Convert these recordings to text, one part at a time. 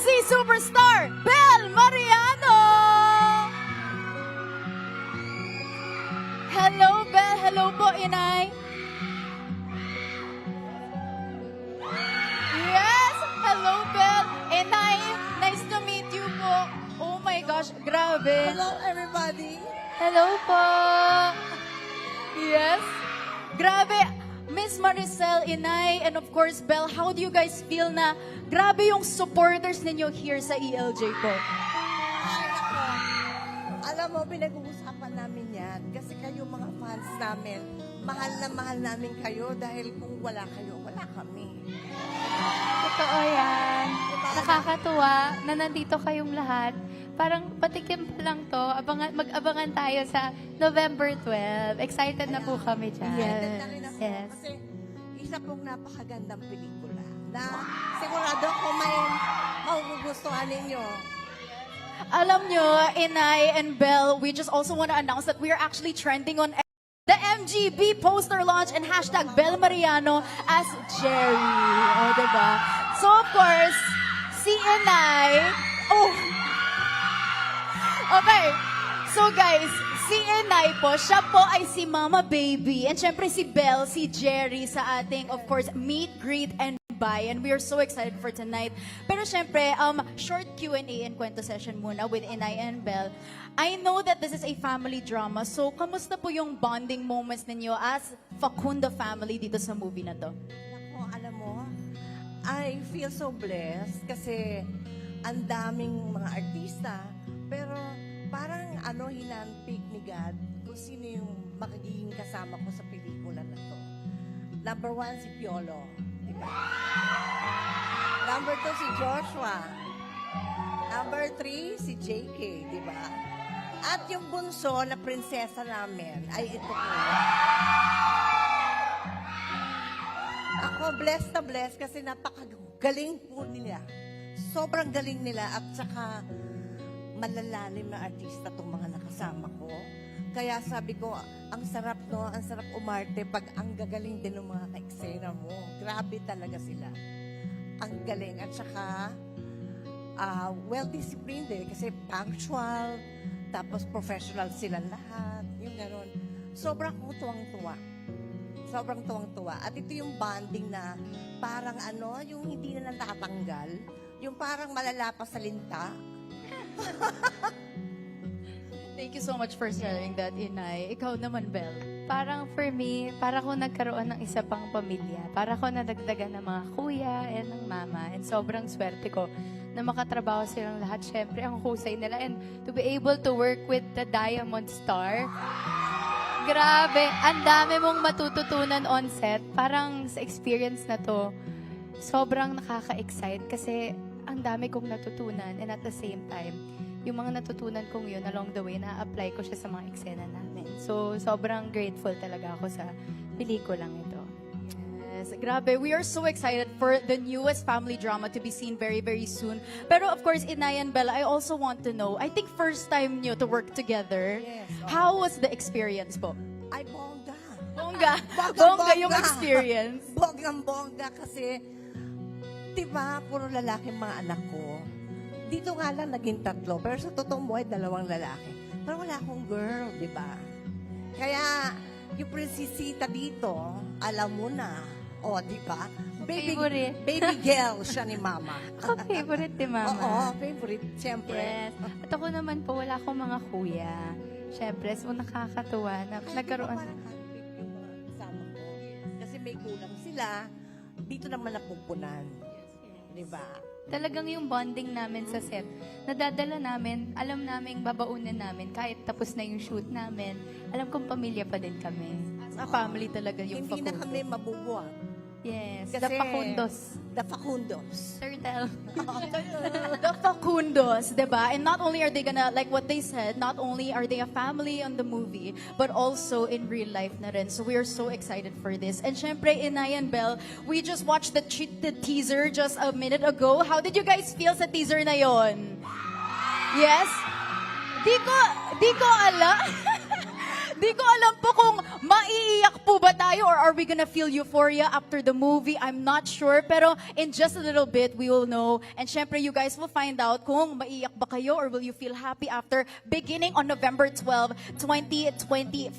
si Superstar Bel Mariano! Hello, Bel. Hello po, Inay. Yes! Hello, Bel. Inay, nice to meet you po. Oh my gosh, grabe. Hello, everybody. Hello po. Yes. Grabe. Miss Maricel, Inay, and of course, Bel, how do you guys feel na grabe yung supporters ninyo here sa ELJ po? Ay, ako. Alam mo, pinag-uusapan namin yan. Kasi kayo mga fans namin, mahal na mahal namin kayo dahil kung wala kayo, wala kami. Totoo yan. Nakakatuwa na nandito kayong lahat. Parang patikim pa lang to. Mag-abangan tayo sa November 12. Excited na po kami dyan. Excited na rin ako. Yes. Kasi isa pong napakagandang pelikula na sigurado ko may magugustuhan ninyo. Alam nyo, Inay and Bel, we just also want to announce that we are actually trending on the MGB poster launch and hashtag Bel Mariano as Jerry. O, diba? So, of course, si Inay... Oh! Okay. So, guys, si Inay po, siya po ay si Mama Baby. And syempre si Bel, si Jerry sa ating, of course, meet, greet, and buy. And we are so excited for tonight. Pero syempre, short Q&A and kwento session muna with Inay and Bel. I know that this is a family drama. So, kamusta po yung bonding moments ninyo as Facundo family dito sa movie na to? Ako, alam mo, I feel so blessed kasi ang daming mga artista. Pero parang hinanpick ni God kung sino yung magiging kasama ko sa pelikula na to. Number 1, si Piolo. Diba? Number 2, si Joshua. Number 3, si JK. Diba? At yung bunso na prinsesa namin ay ito po. Ako, blessed na blessed kasi napakagaling po nila. Sobrang galing nila at saka malalalim na artista tong mga nakasama ko. Kaya sabi ko, ang sarap no, ang sarap umarte pag ang gagaling din ng mga ka-eksena mo. Grabe talaga sila. Ang galing at saka well-disciplined din kasi punctual, tapos professional silang lahat. Yung gano'n. Sobrang tuwang-tuwa. Sobrang tuwang-tuwa. At ito yung bonding na parang yung hindi na natatanggal. Yung parang malala pa sa linta. Thank you so much for sharing that, Inay. Ikaw naman, Bel. Parang for me, para ko nagkaroon ng isa pang pamilya. Para ko nadagdagan ng mga kuya and ng mama. And sobrang swerte ko na makatrabaho silang lahat. Siyempre, ang husay nila. And to be able to work with the Diamond Star. Grabe, ang dami mong matututunan on set. Parang sa experience na to, sobrang nakaka-excite kasi ang dami kong natutunan and at the same time, yung mga natutunan kong yun along the way, na-apply ko siya sa mga eksena namin. So, sobrang grateful talaga ako sa pelikulang ito. Yes, grabe. We are so excited for the newest family drama to be seen very, very soon. Pero of course, Inay and Bella, I also want to know, I think first time nyo to work together. Yes. How was the experience po? Ay, bongga. Bongga. Bongga, Bongga yung bongga. experience. Bonggang-bongga kasi, diba, puro lalaki mga anak ko. Dito nga lang naging 3, pero sa totoong buhay, 2 lalaki. Pero wala akong girl, diba? Kaya, yung prinsesita dito, alam mo na, diba? Favorite. Baby girl siya ni mama. Ako favorite ni Mama. Oo, favorite, siyempre. Yes. At ako naman po, wala akong mga kuya. Siyempre, so nakakatuwa na nagkaroon. Parang handpick yung mga kasama ko. Kasi may kulang sila, dito naman napupunan. Diba? Talagang yung bonding namin sa set, nadadala namin, alam namin babaunan namin, kahit tapos na yung shoot namin, alam kong pamilya pa din kami. As a family talaga yung Hindi na Facundo. kami mabubuwag. Yes, Kasi, the Facundos. The Facundos. Turtle. The Facundos, diba? And not only are they gonna, like what they said, not only are they a family on the movie, but also in real life na rin. So we are so excited for this. And syempre, Inay and Bel, we just watched the teaser just a minute ago. How did you guys feel sa teaser na yon? Yes? Di ko alam. Di ko alam po kung maiiyak po ba tayo or are we gonna feel euphoria after the movie? I'm not sure. Pero in just a little bit, we will know. And syempre, you guys will find out kung maiiyak ba kayo or will you feel happy after beginning on November 12, 2025.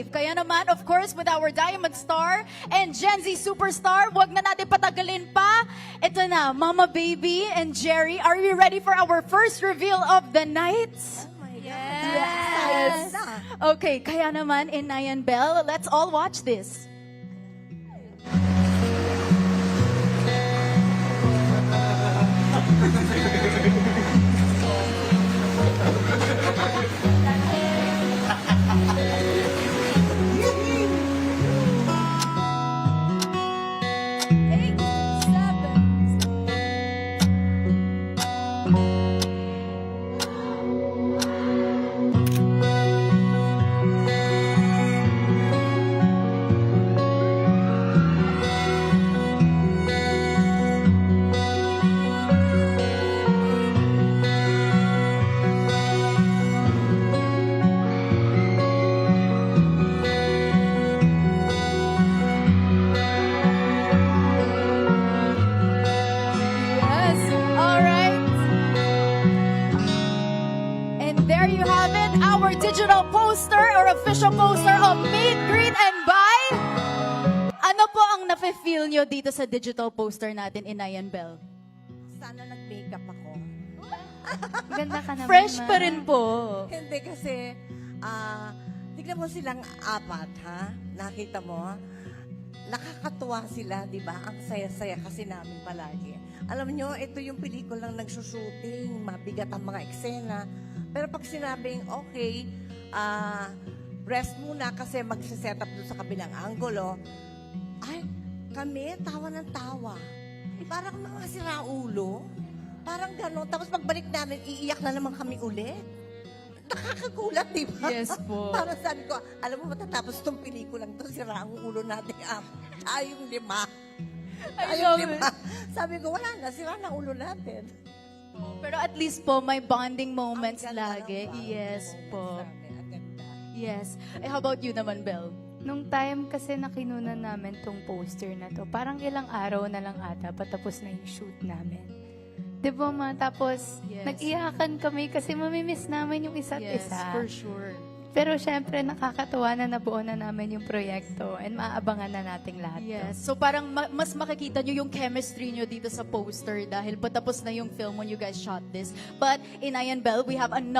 Kaya naman, of course, with our Diamond Star and Gen Z Superstar, wag na natin patagalin pa. Ito na, Mama Baby and Jerry, are you ready for our first reveal of the night? Yes. Okay, kaya naman, Inay and Belle, let's all watch this. Yes, all right. And there you have it, our digital poster or official poster of Meet, Greet, and Buy. Ano po ang nafe-feel nyo dito sa digital poster natin, Inay and Belle? Sana nag-makeup ako. Ganda ka naman, Fresh Ma. pa rin po. Hindi kasi, tignan mo silang apat, ha? Nakita mo? Nakakatuwa sila, di ba? Ang saya-saya kasi namin palagi. Alam nyo, ito yung pelikulang nagsushooting, mabigat ang mga eksena. Pero pag sinabing, okay, rest muna kasi magsiset up doon sa kabilang anggulo, ay, kami, tawa ng tawa. Parang mga siraulo. Parang gano'n. Tapos pagbalik namin, iiyak na naman kami ulit. Nakakagulat, di ba? Yes po. Parang sabi ko, alam mo, matatapos itong pelikulang to, sira ang ulo natin. Tayong lima. I Tayong love lima. Sabi ko, wala na, sira na ulo natin. Pero at least po, may bonding moments Ang ganda lagi. ng bonding Yes moments po. namin. Ang ganda. Yes. Eh, how about you naman, Belle? Nung time kasi na kinunan namin tong poster na to, parang ilang araw na lang ata patapos na yung shoot namin. Di ba, Ma? Tapos, Yes. nag-iyakan kami kasi mamimiss namin yung isa't Yes, isa. for sure. Pero syempre, nakakatuwa na nabuo na namin yung proyekto and maaabangan na nating lahat to. Yes. So parang mas makikita nyo yung chemistry nyo dito sa poster dahil patapos na yung film when you guys shot this. But in Ian Bell, we have another